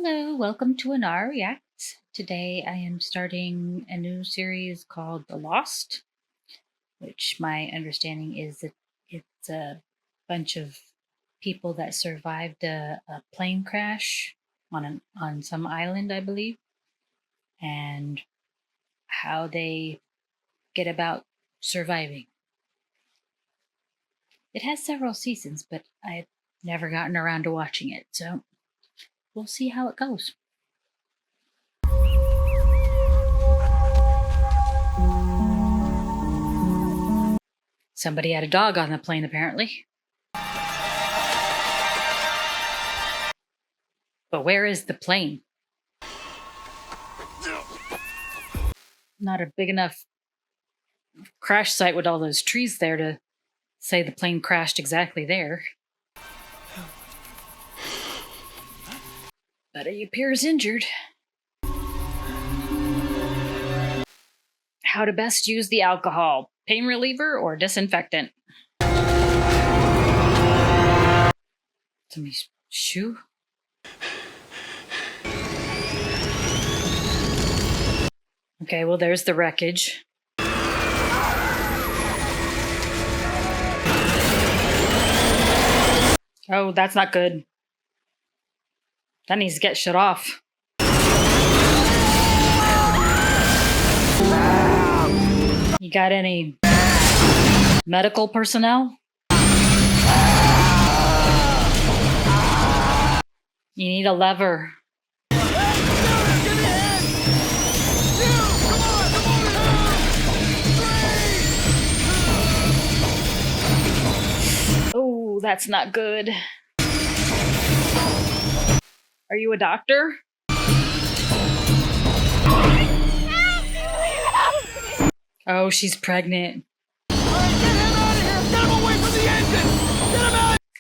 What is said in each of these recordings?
Hello, welcome to Ennara Reacts. Today I am starting a new series called The Lost, which my understanding is that it's a bunch of people that survived a plane crash on some island, I believe, and how they get about surviving. It has several seasons, but I've never gotten around to watching it, so we'll see how it goes. Somebody had a dog on the plane, apparently. But where is the plane? Not a big enough crash site with all those trees there to say the plane crashed exactly there. But he appears injured. How to best use the alcohol: pain reliever or disinfectant? Somebody's shoe? Okay, well, there's the wreckage. Oh, that's not good. That needs to get shut off. You got any medical personnel? You need a lever. Oh, that's not good. Are you a doctor? Oh, she's pregnant.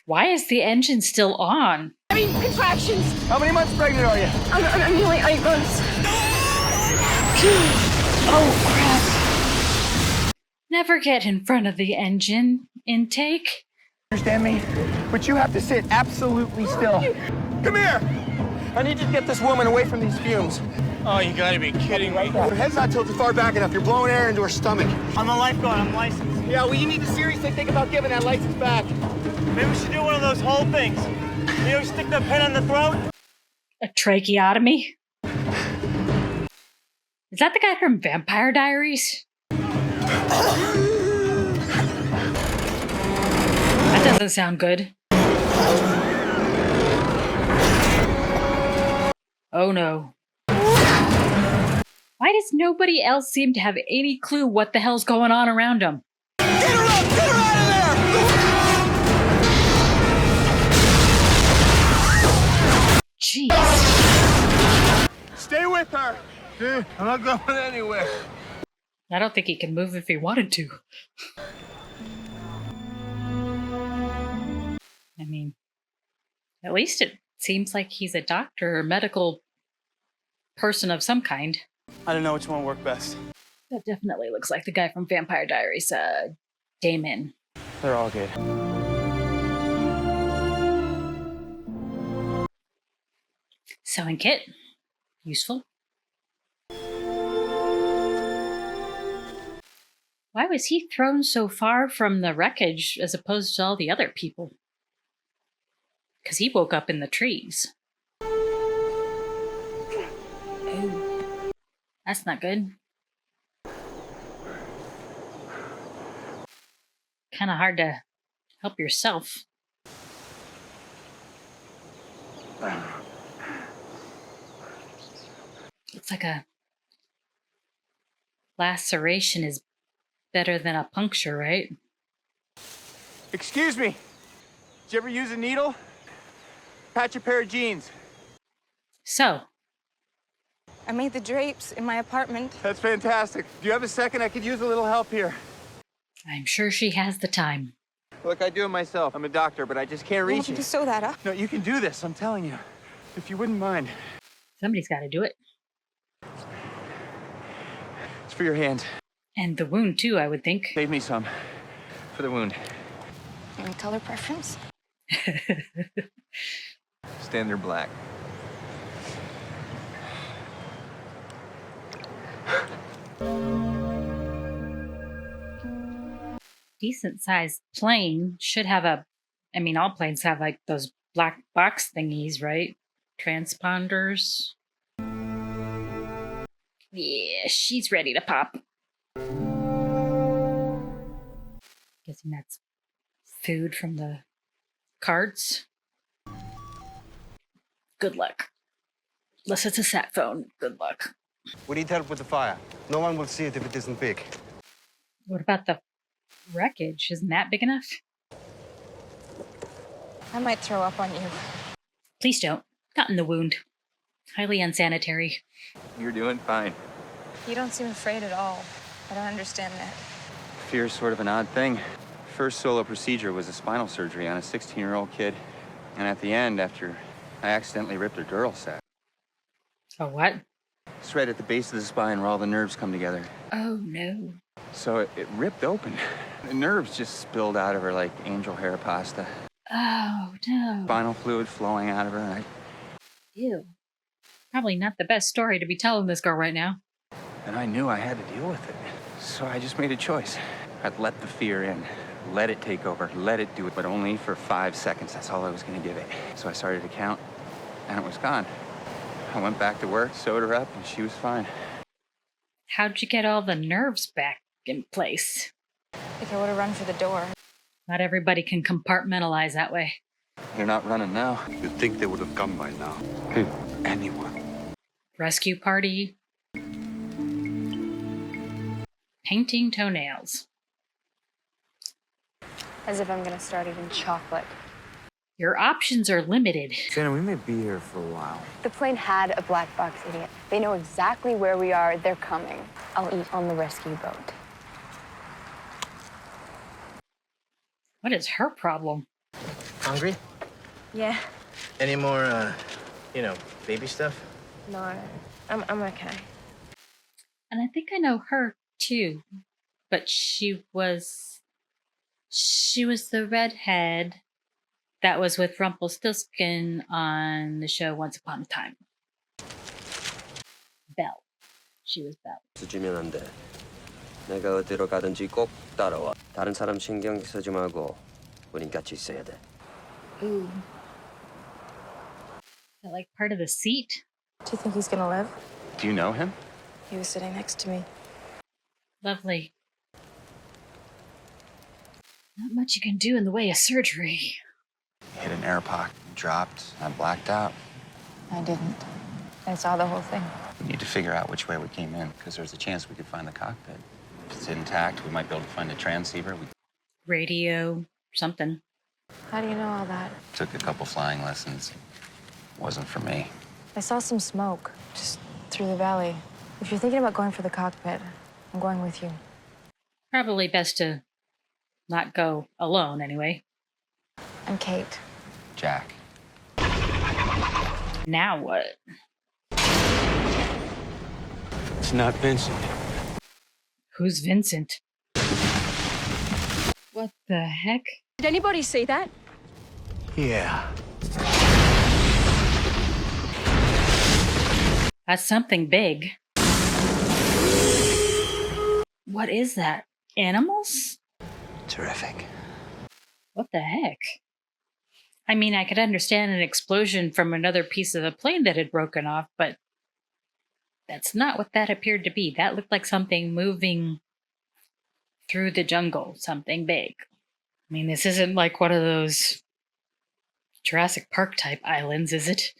Why is the engine still on? Contractions. How many months pregnant are you? I'm nearly 8 months. Oh, crap. Never get in front of the engine intake. Understand me? But you have to sit absolutely still. Come here! I need you to get this woman away from these fumes. Oh, you gotta be kidding me. Her head's not tilted far back enough. You're blowing air into her stomach. I'm a lifeguard, I'm licensed. Yeah, well, you need to seriously think about giving that license back. Maybe we should do one of those whole things. You know, stick the pen in the throat. A tracheotomy? Is that the guy from Vampire Diaries? That doesn't sound good. Oh no. Why does nobody else seem to have any clue what the hell's going on around them? Get her up! Get her out of there! Jeez. Stay with her! Dude, I'm not going anywhere. I don't think he can move if he wanted to. I mean, at least it seems like he's a doctor or medical person of some kind. I don't know which one worked best. That definitely looks like the guy from Vampire Diaries, Damon. They're all good. Sewing kit. Useful. Why was he thrown so far from the wreckage as opposed to all the other people? Because he woke up in the trees. Ooh. That's not good. Kind of hard to help yourself. Looks like a laceration is better than a puncture, right? Excuse me. Did you ever use a needle? Patch a pair of jeans. So, I made the drapes in my apartment. That's fantastic. Do you have a second? I could use a little help here. I'm sure she has the time. Look, I do it myself. I'm a doctor, but I just can't You reach want me to it. sew that up? No, you can do this, I'm telling you. If you wouldn't mind. Somebody's got to do it. It's for your hand. And the wound, too, I would think. Save me some. For the wound. Any color preference? Standard black. Decent sized plane should have I mean, all planes have like those black box thingies, right? Transponders. Yeah, she's ready to pop. Guessing that's food from the carts. Good luck. Unless it's a sat phone. Good luck. We need help with the fire. No one will see it if it isn't big. What about the wreckage? Isn't that big enough? I might throw up on you. Please don't. Not in the wound. Highly unsanitary. You're doing fine. You don't seem afraid at all. I don't understand that. Fear's sort of an odd thing. First solo procedure was a spinal surgery on a 16-year-old kid. And at the end, after I accidentally ripped her dural sac. Oh, what? It's right at the base of the spine where all the nerves come together. Oh, no. So it ripped open. The nerves just spilled out of her like angel hair pasta. Oh, no. Spinal fluid flowing out of her. And Ew. Probably not the best story to be telling this girl right now. I knew I had to deal with it. So I just made a choice. I'd let the fear in. Let it take over. Let it do it. But only for 5 seconds. That's all I was going to give it. So I started to count, and it was gone. I went back to work, sewed her up, and she was fine. How'd you get all the nerves back in place? I think I would have run for the door. Not everybody can compartmentalize that way. They're not running now. You'd think they would have come by now. Who? Anyone. Rescue party. Painting toenails. As if I'm gonna start eating chocolate. Your options are limited. Shannon, we may be here for a while. The plane had a black box in it. They know exactly where we are. They're coming. I'll eat on the rescue boat. What is her problem? Hungry? Yeah. Any more, baby stuff? No, I'm okay. And I think I know her too. But she was the redhead that was with Rumpelstiltskin on the show Once Upon a Time. Belle. She was Belle. 주면 안 돼. 내가 어디로 가든지 꼭 따라와. 다른 사람 신경 쓰지 말고 우린 같이 있어야 돼. Ooh. Is that like part of the seat? Do you think he's gonna live? Do you know him? He was sitting next to me. Lovely. Not much you can do in the way of surgery. Hit an air pocket, dropped, I blacked out. I didn't. I saw the whole thing. We need to figure out which way we came in, because there's a chance we could find the cockpit. If it's intact, we might be able to find a transceiver. We Radio, something. How do you know all that? took a couple flying lessons. Wasn't for me. I saw some smoke just through the valley. If you're thinking about going for the cockpit, I'm going with you. Probably best to not go alone anyway. I'm Kate. Jack. Now what? It's not Vincent. Who's Vincent? What the heck? Did anybody see that? Yeah. That's something big. What is that? Animals? Terrific. What the heck? I mean, I could understand an explosion from another piece of the plane that had broken off, but that's not what that appeared to be. That looked like something moving through the jungle, something big. I mean, this isn't like one of those Jurassic Park type islands, is it?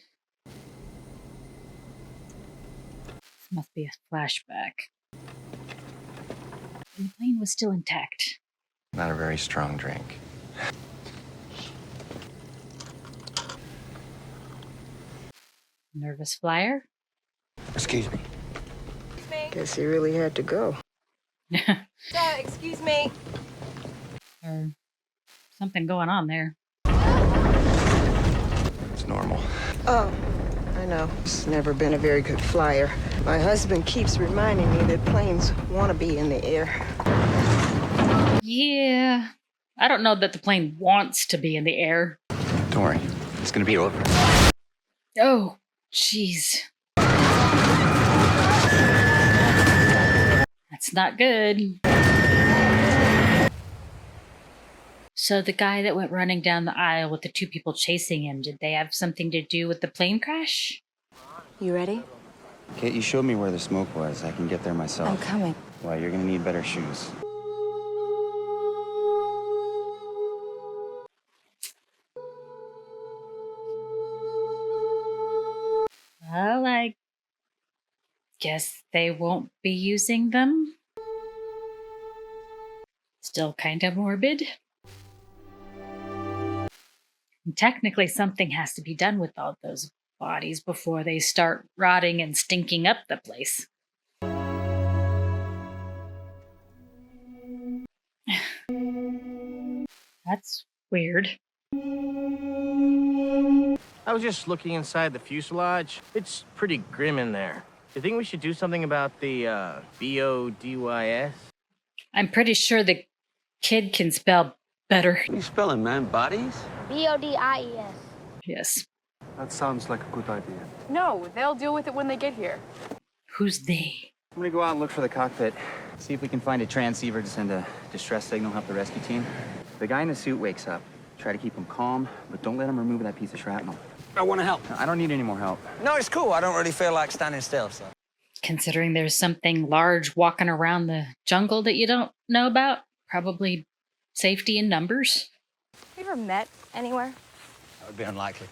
This must be a flashback. And the plane was still intact. Not a very strong drink. Nervous flyer? Excuse me. Guess he really had to go. Excuse me. Or something going on there. It's normal. Oh, I know. It's never been a very good flyer. My husband keeps reminding me that planes want to be in the air. Yeah. I don't know that the plane wants to be in the air. Don't worry. It's gonna be over. Oh, jeez. That's not good. So the guy that went running down the aisle with the two people chasing him, did they have something to do with the plane crash? You ready? Kate, you showed me where the smoke was. I can get there myself. I'm coming. Well, you're gonna need better shoes. Well, I guess they won't be using them. Still kind of morbid. And technically, something has to be done with all those bodies before they start rotting and stinking up the place. That's weird. I was just looking inside the fuselage. It's pretty grim in there. Do you think we should do something about the BODYS? I'm pretty sure the kid can spell better. What are you spelling, man? Bodies? BODIES. Yes. That sounds like a good idea. No, they'll deal with it when they get here. Who's they? I'm gonna go out and look for the cockpit. See if we can find a transceiver to send a distress signal, help the rescue team. The guy in the suit wakes up. Try to keep him calm, but don't let him remove that piece of shrapnel. I want to help. I don't need any more help. No, it's cool. I don't really feel like standing still, so. Considering there's something large walking around the jungle that you don't know about, probably safety in numbers. You ever met anywhere? That would be unlikely.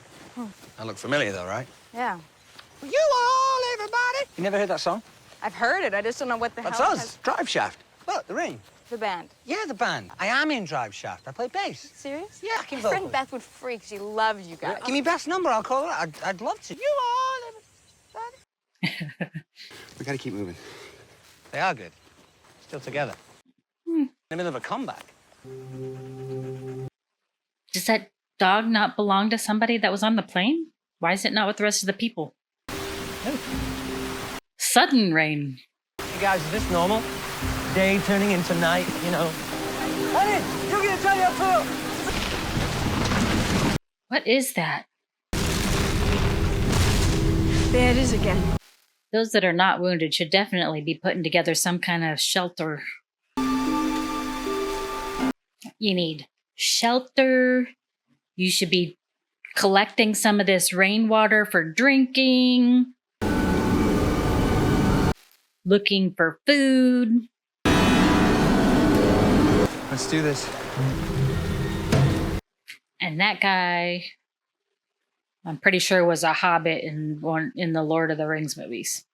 I look familiar, though, right? Yeah. You all, everybody! You never heard that song? I've heard it. I just don't know what the That's hell. us. Drive Shaft. Look, the ring. The band. Yeah, the band. I am in Drive Shaft. I play bass. Serious? Yeah, I can My vocal. friend Beth would freak. She loves you guys. Give me Beth's number. I'll call her. I'd love to. You all, everybody. We gotta keep moving. They are good. Still together. In the middle of a comeback. Does that dog not belong to somebody that was on the plane? Why is it not with the rest of the people? Oh. Sudden rain. You guys, is this normal? Day turning into night, you know? Honey, you're gonna tell your fool! What is that? There it is again. Those that are not wounded should definitely be putting together some kind of shelter. You need shelter. You should be collecting some of this rainwater for drinking. Looking for food. Let's do this. And that guy, I'm pretty sure, was a hobbit in the Lord of the Rings movies.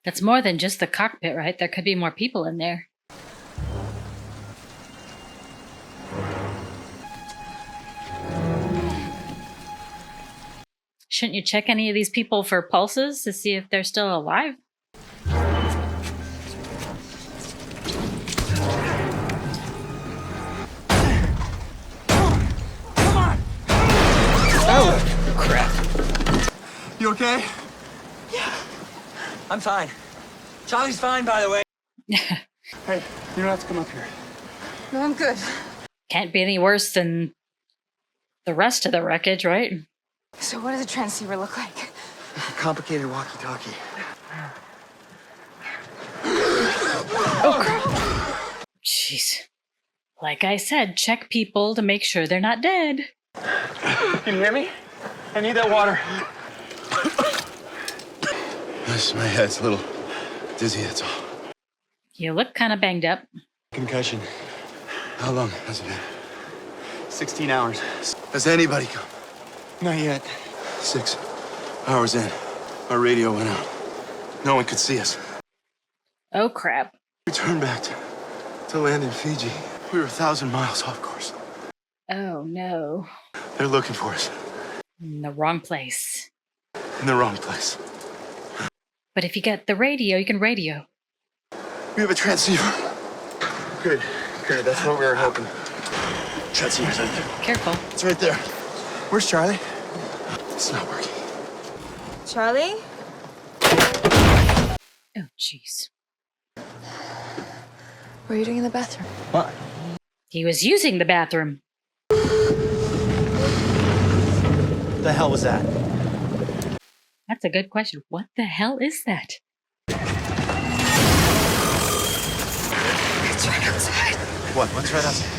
That's more than just the cockpit, right? There could be more people in there. Shouldn't you check any of these people for pulses to see if they're still alive? Oh, crap. You okay? I'm fine. Charlie's fine, by the way. Hey, you don't have to come up here. No, I'm good. Can't be any worse than the rest of the wreckage, right? So what does a transceiver look like? A complicated walkie-talkie. Jeez. Like I said, check people to make sure they're not dead. Can you hear me? I need that water. My head's a little dizzy, that's all. You look kind of banged up. Concussion. How long has it been? 16 hours. Has anybody come? Not yet. 6 hours in, our radio went out. No one could see us. Oh, crap. We turned back to land in Fiji. We were 1,000 miles off course. Oh, no. They're looking for us. In the wrong place. In the wrong place. But if you get the radio, you can radio. We have a transceiver. Good. That's what we were hoping. Transceiver's right there. Careful. It's right there. Where's Charlie? It's not working. Charlie? Oh, jeez. What are you doing in the bathroom? What? He was using the bathroom. The hell was that? That's a good question. What the hell is that? It's right outside. What? What's right outside?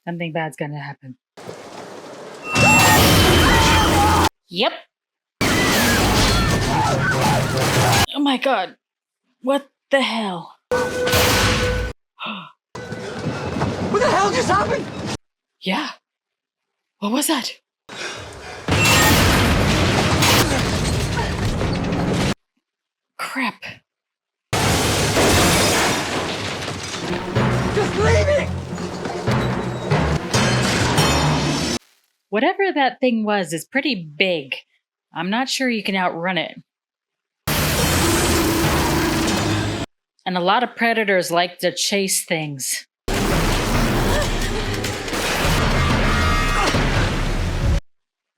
Something bad's gonna happen. Yep. Oh my god. What the hell? What the hell just happened? Yeah. What was that? Crap. Just leave it! Whatever that thing was is pretty big. I'm not sure you can outrun it. And a lot of predators like to chase things.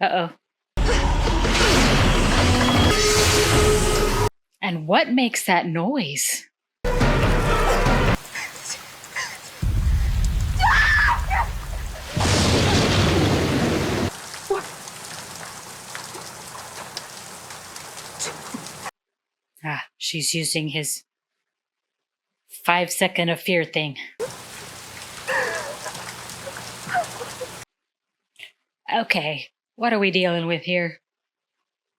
Uh-oh. And what makes that noise? Ah, she's using his 5-second of fear thing. Okay, what are we dealing with here?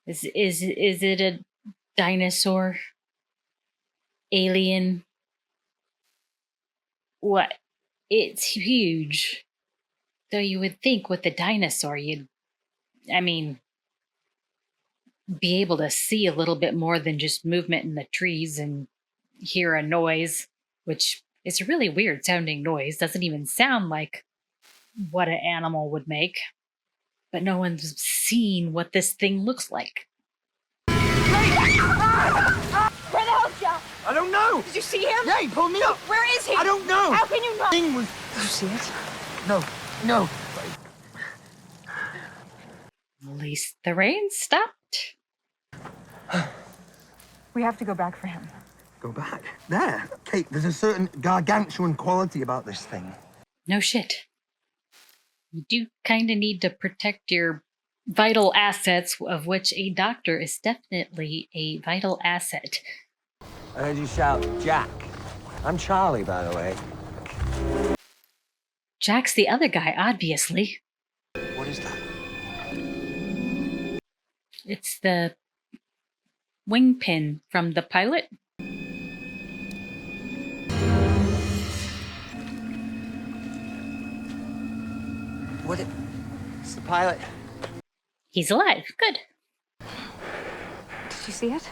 Is it a dinosaur? Alien? What? It's huge. So you would think with the dinosaur be able to see a little bit more than just movement in the trees and hear a noise, which is a really weird sounding noise. Doesn't even sound like what an animal would make. But no one's seen what this thing looks like. Where the hell's Jack? I don't know. Did you see him? Yeah, he pulled me up. Where is he? I don't know. How can you not? Thing was. Did you see it? No, no. At least the rain stopped. We have to go back for him. Go back. There. Kate, there's a certain gargantuan quality about this thing. No shit. You do kind of need to protect your vital assets, of which a doctor is definitely a vital asset. I heard you shout, Jack. I'm Charlie, by the way. Jack's the other guy, obviously. What is that? It's the wing pin from the pilot. What? It's the pilot. He's alive. Good. Did you see it?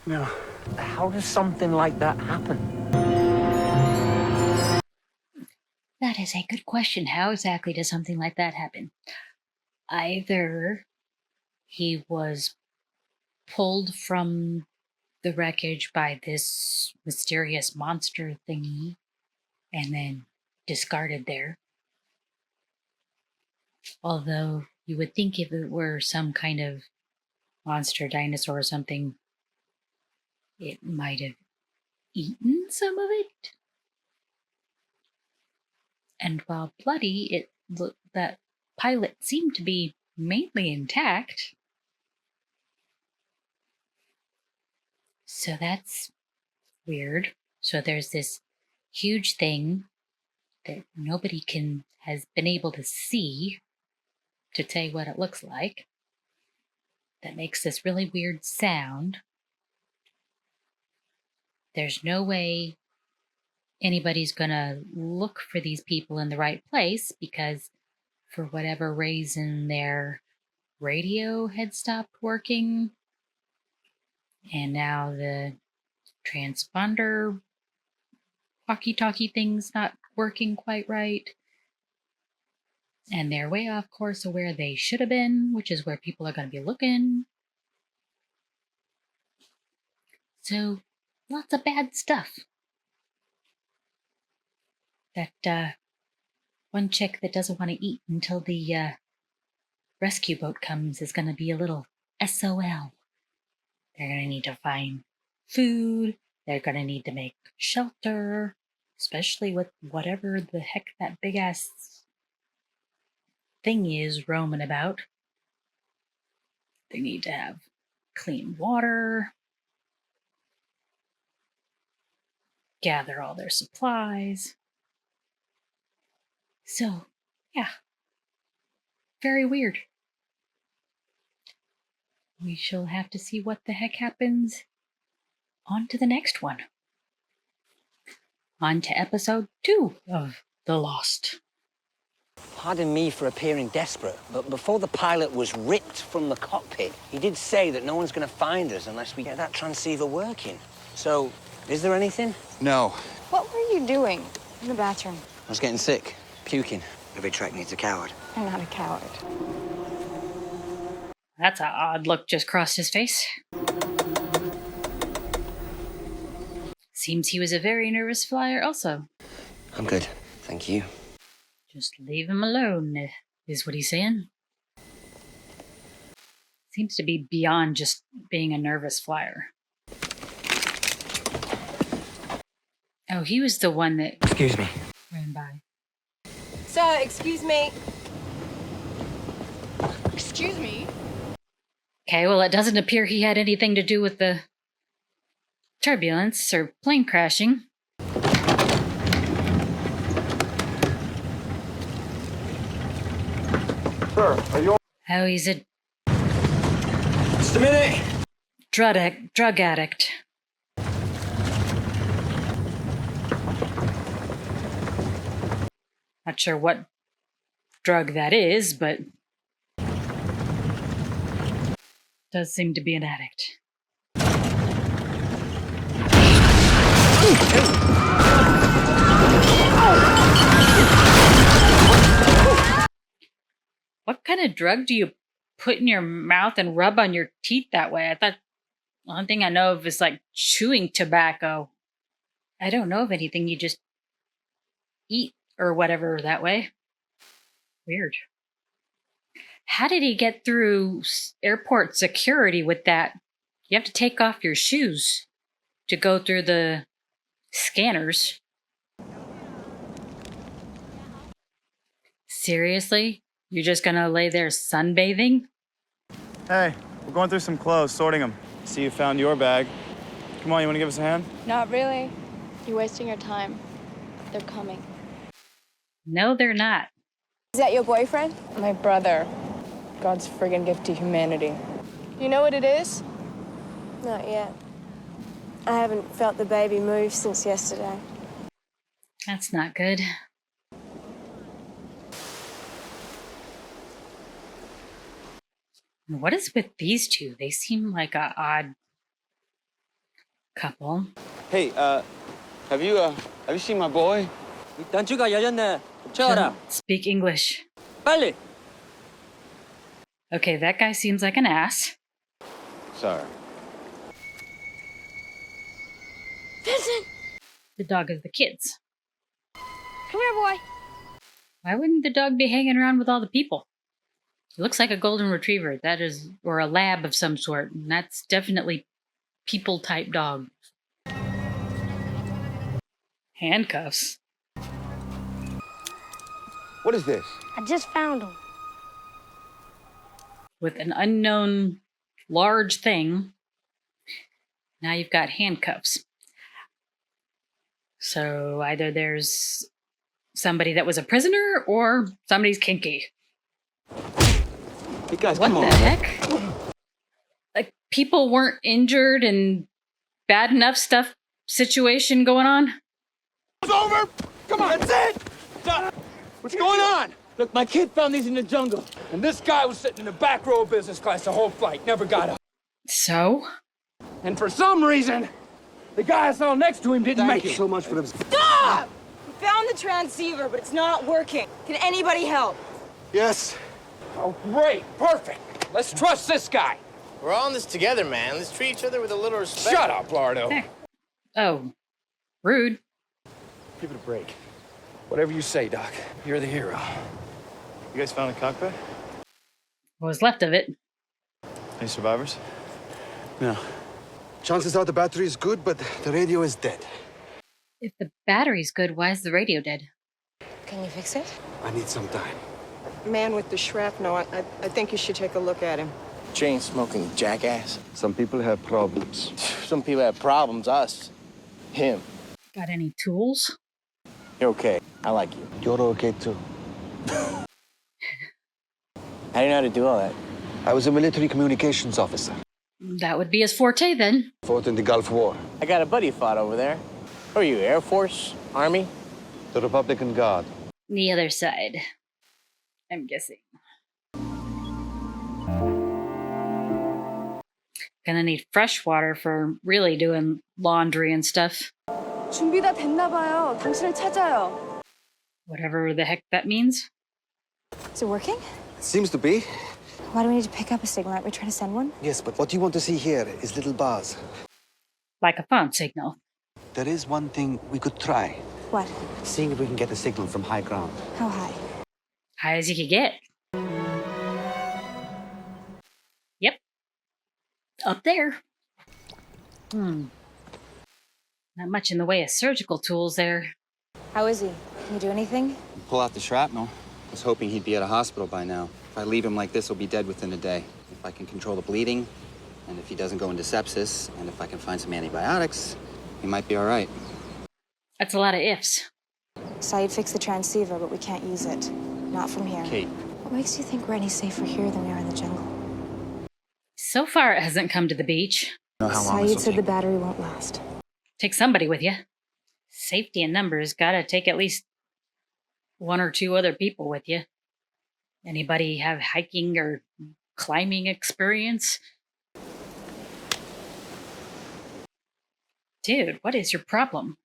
No. How does something like that happen? That is a good question. How exactly does something like that happen? Either he was pulled from the wreckage by this mysterious monster thingy and then discarded there. Although you would think if it were some kind of monster dinosaur or something, it might have eaten some of it. And while bloody, that pilot seemed to be mainly intact. So that's weird. So there's this huge thing that nobody has been able to see to tell you what it looks like, that makes this really weird sound. There's no way anybody's gonna look for these people in the right place because for whatever reason their radio had stopped working and now the transponder walkie-talkie thing's not working quite right. And they're way off course of where they should have been, which is where people are going to be looking. So, lots of bad stuff. That one chick that doesn't want to eat until the rescue boat comes is going to be a little SOL. They're going to need to find food. They're going to need to make shelter. especially with whatever the heck that big ass thing is roaming about. They need to have clean water, gather all their supplies. So, yeah, very weird. We shall have to see what the heck happens. On to the next one. On to episode 2 of The Lost. Pardon me for appearing desperate, but before the pilot was ripped from the cockpit, he did say that no one's going to find us unless we get that transceiver working. So, is there anything? No. What were you doing? In the bathroom. I was getting sick, puking. Every track needs a coward. I'm not a coward. That's an odd look just crossed his face. Seems he was a very nervous flyer also. I'm good, thank you. Just leave him alone, is what he's saying. Seems to be beyond just being a nervous flyer. Oh, he was the one that... Excuse me. Ran by. Sir, excuse me. Excuse me? Okay, well, it doesn't appear he had anything to do with the turbulence or plane crashing. Sir, are you... Oh, he's a Just a minute. drug addict. Not sure what drug that is, but does seem to be an addict. What kind of drug do you put in your mouth and rub on your teeth that way? I thought the only thing I know of is like chewing tobacco. I don't know of anything you just eat or whatever that way. Weird. How did he get through airport security with that? You have to take off your shoes to go through the scanners. Seriously? You're just gonna lay there sunbathing? Hey, we're going through some clothes, sorting them. See you found your bag. Come on, you want to give us a hand? Not really. You're wasting your time. They're coming. No, they're not. Is that your boyfriend? My brother. God's friggin' gift to humanity. You know what it is? Not yet. I haven't felt the baby move since yesterday. That's not good. What is with these two? They seem like a odd couple. Hey, have you seen my boy? 단추가 열렸네. Don't speak English. 빨리. Okay, that guy seems like an ass. Sorry. Vincent! The dog is the kids. Come here, boy. Why wouldn't the dog be hanging around with all the people? It looks like a golden retriever. That is, or a lab of some sort. And that's definitely people type dog. Handcuffs. What is this? I just found him. With an unknown large thing. Now you've got handcuffs. So either there's somebody that was a prisoner or somebody's kinky. Hey guys, What come the on. heck? Like people weren't injured and bad enough stuff situation going on? It's over! Come on! That's it! Stop! What's going on? Look, my kid found these in the jungle. And this guy was sitting in the back row of business class the whole flight, never got up. So? And for some reason, the guy I saw next to him didn't make it. so much for them. Stop! We found the transceiver, but it's not working. Can anybody help? Yes. Oh, great. Perfect. Let's trust this guy. We're all in this together, man. Let's treat each other with a little respect. Shut up, Lardo. Oh. Rude. Give it a break. Whatever you say, Doc. You're the hero. You guys found the cockpit? What was left of it? Any survivors? No. Chances are the battery is good, but the radio is dead. If the battery's good, why is the radio dead? Can you fix it? I need some time. Man with the shrapnel, I think you should take a look at him. Chain smoking jackass. Some people have problems. Some people have problems. Us. Him. Got any tools? You're okay. I like you. You're okay too. How do you know how to do all that? I was a military communications officer. That would be his forte then. Fought in the Gulf War. I got a buddy who fought over there. Who are you, Air Force? Army? The Republican Guard. The other side, I'm guessing. Gonna need fresh water for really doing laundry and stuff. 준비 다 됐나 봐요. 당신을 찾아요. Whatever the heck that means. Is it working? Seems to be. Why do we need to pick up a signal? Aren't we trying to send one? Yes, but what you want to see here is little bars. Like a phone signal. There is one thing we could try. What? Seeing if we can get a signal from high ground. How high? High as you could get. Yep. Up there. Not much in the way of surgical tools there. How is he? Can you do anything? Pull out the shrapnel. I was hoping he'd be at a hospital by now. If I leave him like this, he'll be dead within a day. If I can control the bleeding, and if he doesn't go into sepsis, and if I can find some antibiotics, he might be all right. That's a lot of ifs. Saeed fixed the transceiver, but we can't use it. Not from here. Kate. What makes you think we're any safer here than we are in the jungle? So far, it hasn't come to the beach. Saeed said the battery won't last. Take somebody with you. Safety in numbers. Gotta take at least one or two other people with you. Anybody have hiking or climbing experience? Dude, what is your problem?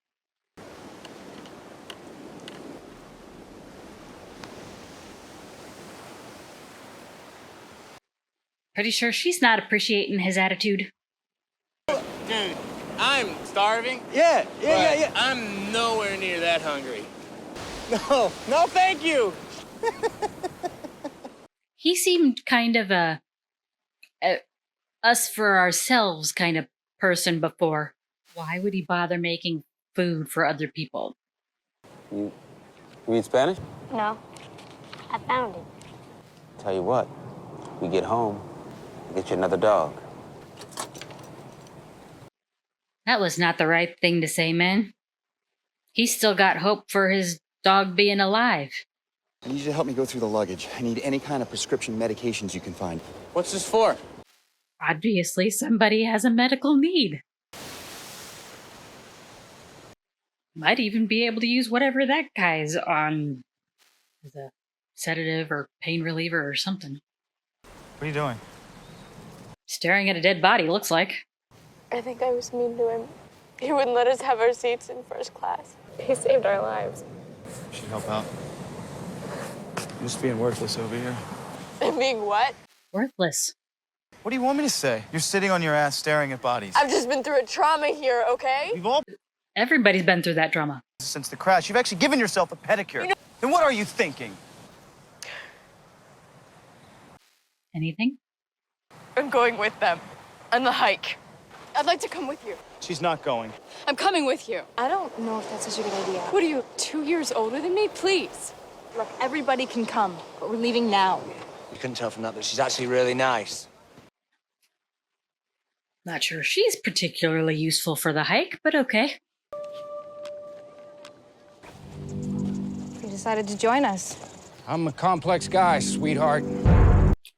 Pretty sure she's not appreciating his attitude. Dude, I'm starving. Yeah. I'm nowhere near that hungry. No, thank you. He seemed kind of a us for ourselves kind of person before. Why would he bother making food for other people? You read Spanish? No, I found it. Tell you what, we get home, I'll get you another dog. That was not the right thing to say, man. He's still got hope for his dog being alive. I need you to help me go through the luggage. I need any kind of prescription medications you can find. What's this for? Obviously, somebody has a medical need. Might even be able to use whatever that guy's on as a sedative or pain reliever or something. What are you doing? Staring at a dead body, looks like. I think I was mean to him. He wouldn't let us have our seats in first class. He saved our lives. Should help out. I'm just being worthless over here. And being what? Worthless. What do you want me to say? You're sitting on your ass staring at bodies. I've just been through a trauma here, okay? We've all Everybody's been through that drama. since the crash. You've actually given yourself a pedicure. Then what are you thinking? Anything? I'm going with them on the hike. I'd like to come with you. She's not going. I'm coming with you. I don't know if that's such a good idea. What are you, 2 years older than me? Please. Look, everybody can come, but we're leaving now. You couldn't tell from that she's actually really nice. Not sure she's particularly useful for the hike, but okay. You decided to join us. I'm a complex guy, sweetheart.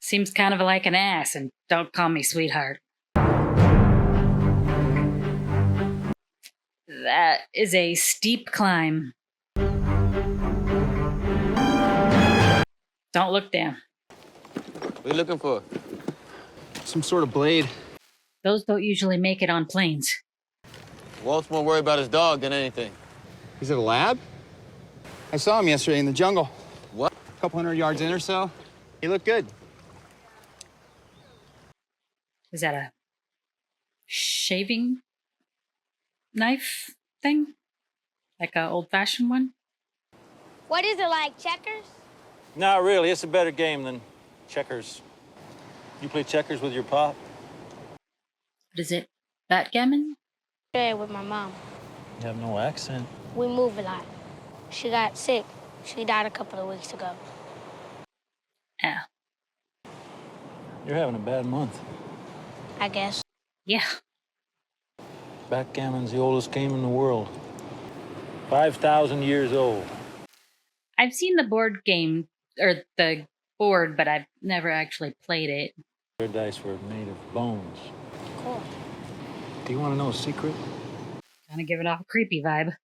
Seems kind of like an ass, and don't call me sweetheart. That is a steep climb. Don't look down. What are you looking for? Some sort of blade. Those don't usually make it on planes. Walt's more worried about his dog than anything. He's at a lab? I saw him yesterday in the jungle. What? A couple 100 yards in or so. He looked good. Is that a shaving knife thing? Like a old-fashioned one? What is it, like checkers? Not really. It's a better game than checkers. You play checkers with your pop? What is it? Backgammon? Yeah, with my mom. You have no accent. We move a lot. She got sick. She died a couple of weeks ago. Yeah. You're having a bad month. I guess. Yeah. Backgammon's the oldest game in the world. 5,000 years old. I've seen the board game, or the board, but I've never actually played it. Their dice were made of bones. Cool. Do you want to know a secret? Kind of giving off a creepy vibe.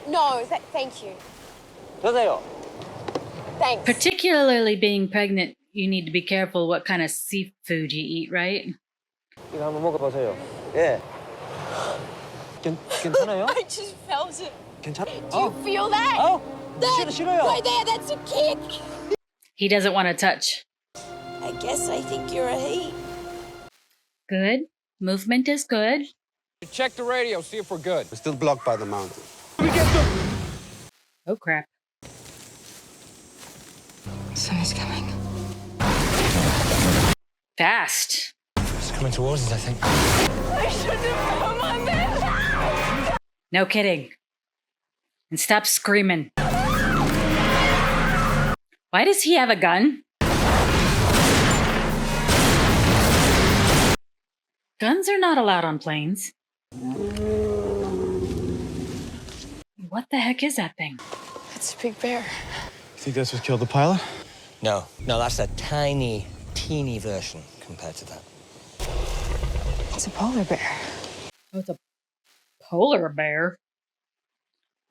No, thank you. 저도요. Thanks. Particularly being pregnant, you need to be careful what kind of seafood you eat, right? 이거 한번 먹어보세요. 예. 괜찮아요? I just felt it. 괜찮아? Do you feel that? 어? That 싫어요. right there, that's a kick. He doesn't want to touch. I guess I think you're a he. Good. Movement is good. Check the radio, see if we're good. We're still blocked by the mountain. Oh, crap. Something's coming. Fast. It's coming towards us, I think. I shouldn't have come on this. No kidding. And stop screaming. Why does he have a gun? Guns are not allowed on planes. What the heck is that thing? It's a big bear. You think that's what killed the pilot? No, that's a tiny, teeny version compared to that. It's a polar bear. Oh, it's a polar bear?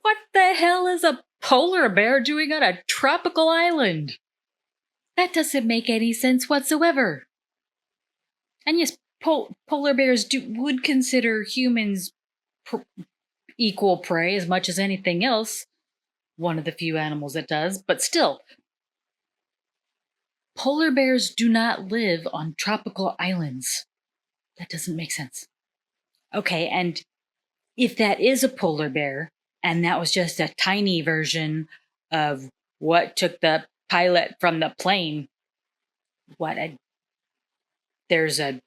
What the hell is a polar bear doing on a tropical island? That doesn't make any sense whatsoever. And yes, polar bears would consider humans equal prey as much as anything else. One of the few animals that does, but still. Polar bears do not live on tropical islands. That doesn't make sense. Okay, and if that is a polar bear, and that was just a tiny version of what took the pilot from the plane, there's a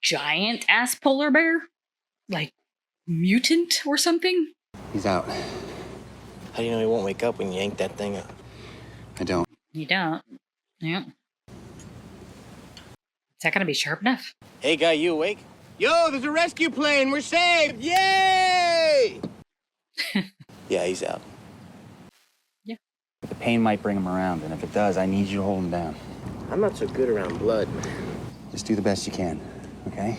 giant ass polar bear? Like mutant or something? He's out. How do you know he won't wake up when you yank that thing up? I don't. You don't. Yeah. Is that gonna be sharp enough? Hey, guy, you awake? Yo, there's a rescue plane. We're saved. Yay! Yeah, he's out. Yeah. The pain might bring him around, and if it does, I need you to hold him down. I'm not so good around blood, man. Just do the best you can, okay?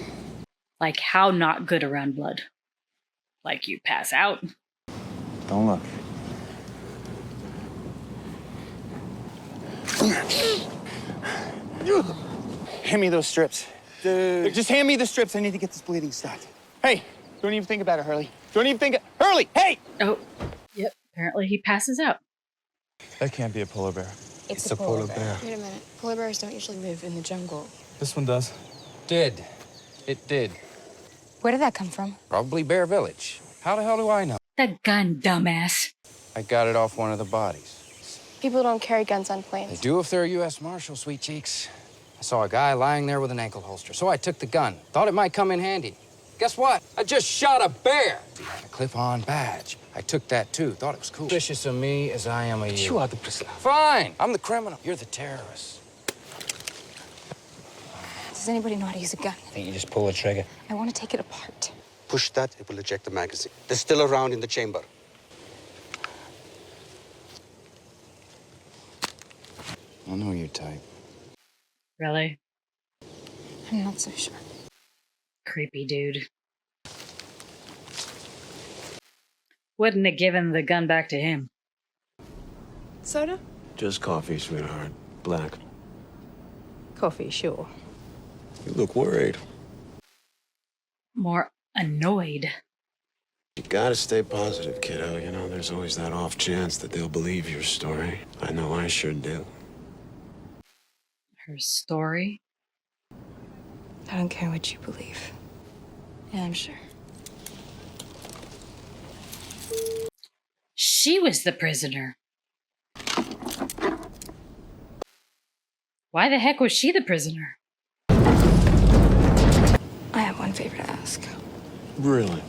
Like how not good around blood? Like you pass out? Don't look. Hand me those strips. Just hand me the strips. I need to get this bleeding stopped. Hey, don't even think about it, Hurley. Don't even think Hurley, hey! Oh, yep. Apparently he passes out. That can't be a polar bear. It's a polar bear. Wait a minute. Polar bears don't usually live in the jungle. This one does. Did. It did. Where did that come from? Probably Bear Village. How the hell do I know? The gun, dumbass. I got it off one of the bodies. People don't carry guns on They planes. do if they're a U.S. Marshal, sweet cheeks. I saw a guy lying there with an ankle holster, so I took the gun. Thought it might come in handy. Guess what? I just shot a bear. A clip-on badge. I took that, too. Thought it was cool. Vicious of me as I am of you. You are the prisoner. Fine. I'm the criminal. You're the terrorist. Does anybody know how to use a gun? I think you just pull the trigger. I want to take it apart. Push that, it will eject the magazine. They're still around in the chamber. I know your type. Really? I'm not so sure. Creepy dude. Wouldn't have given the gun back to him. Soda? Just coffee, sweetheart. Black. Coffee, sure. You look worried. More annoyed. You gotta stay positive, kiddo. You know, there's always that off chance that they'll believe your story. I know I sure do. Her story? I don't care what you believe. Yeah, I'm sure. She was the prisoner. Why the heck was she the prisoner? I have one favor to ask. Really?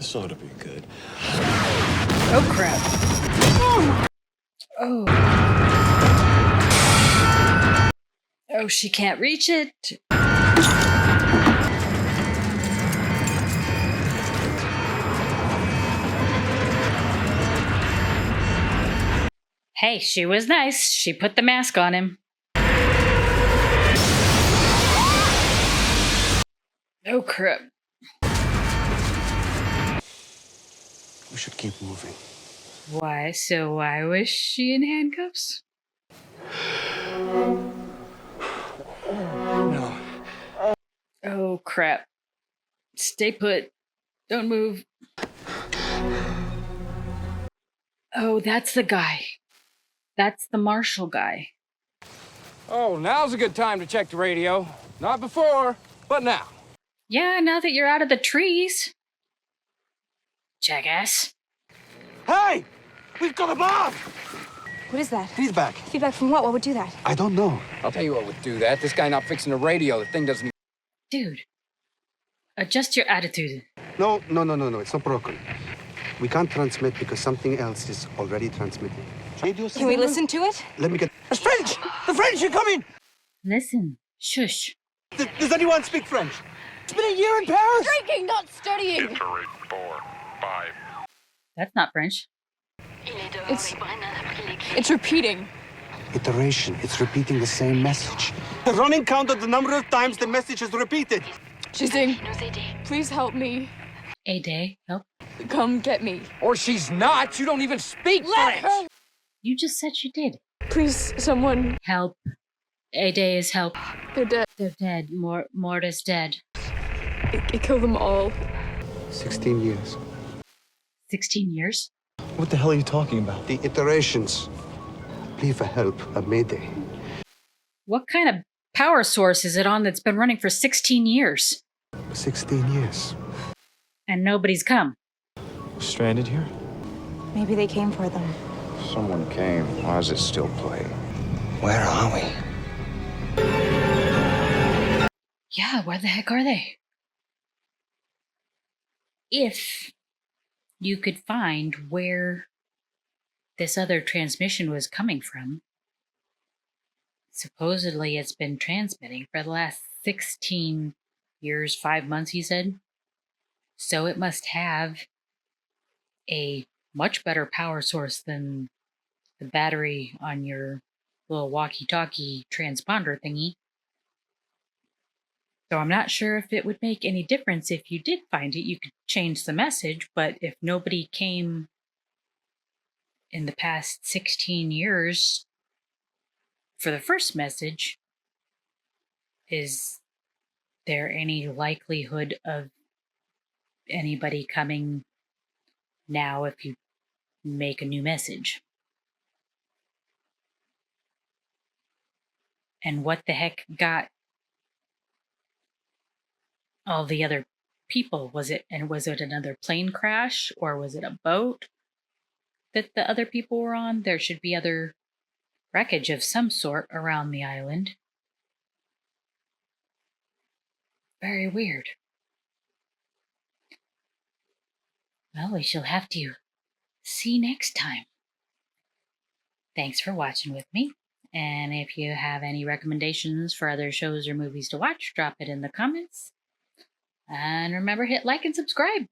This ought to be good. Oh, crap. Oh. Oh, she can't reach it. Hey, she was nice. She put the mask on him. Oh, crap. We should keep moving. Why? So why was she in handcuffs? No. Oh, crap. Stay put. Don't move. Oh, that's the guy. That's the Marshall guy. Oh, now's a good time to check the radio. Not before, but now. Yeah, now that you're out of the trees. Jackass. Hey! We've got a bomb! What is that? Feedback. Feedback from what? What would do that? I don't know. I'll tell you what would do that. This guy not fixing the radio. The thing doesn't even... Dude, adjust your attitude. No. It's not broken. We can't transmit because something else is already transmitting. Can we listen to it? Let me get... The French! The French are coming! Listen. Shush. Does anyone speak French? It's been a year in Paris! Drinking, not studying. Iterate 4, 5. That's not French. It's repeating. Iteration. It's repeating the same message. The running count of the number of times the message is repeated. She's saying, please help me. A day. Help. Come get me. Or she's not. You don't even speak Let French. her. You just said she did. Please, someone. Help. A day is help. They're dead. They're dead. Mort is dead. It killed them all. 16 years. 16 years? What the hell are you talking about? The iterations. Plea for help, a mayday. What kind of power source is it on that's been running for 16 years? 16 years. And nobody's come. Stranded here? Maybe they came for them. Someone came. Why is it still playing? Where are we? Yeah, where the heck are they? If you could find where this other transmission was coming from, supposedly it's been transmitting for the last 16 years, 5 months, he said. So it must have a much better power source than the battery on your little walkie-talkie transponder thingy. So I'm not sure if it would make any difference if you did find it. You could change the message, but if nobody came in the past 16 years for the first message, is there any likelihood of anybody coming now if you make a new message? And what the heck got all the other people? Was it another plane crash, or was it a boat that the other people were on? There should be other wreckage of some sort around the island. Very weird. Well, we shall have to see next time. Thanks for watching with me. And if you have any recommendations for other shows or movies to watch, drop it in the comments. And remember, hit like and subscribe.